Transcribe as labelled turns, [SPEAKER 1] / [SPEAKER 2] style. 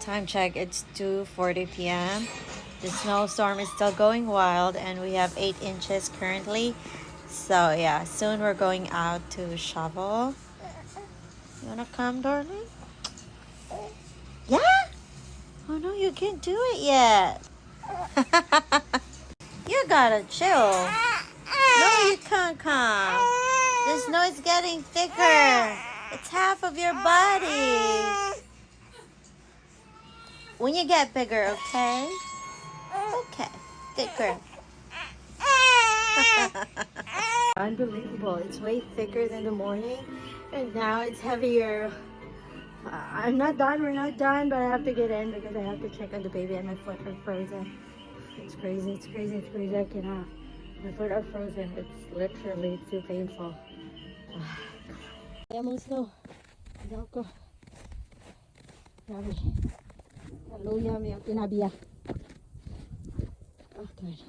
[SPEAKER 1] Time check, it's 2:40 p.m. The snowstorm is still going wild and we have 8 inches currently. So yeah, soon we're going out to shovel. You wanna come, darling? Yeah? Oh no, you can't do it yet. You gotta chill. No, you can't come. The snow is getting thicker. It's half of your body. When you get bigger, okay? Okay, good girl. Unbelievable. It's way thicker than the morning, and now it's heavier. I'm not done. We're not done, but I have to get in because I have to check on the baby and my foot are frozen. It's crazy. It's crazy. It's crazy. I cannot. My foot are frozen. It's literally too painful. Kaya mong snow. Ayaw ko. Grabe. Hallelujah. May tinabiya. Oh, God.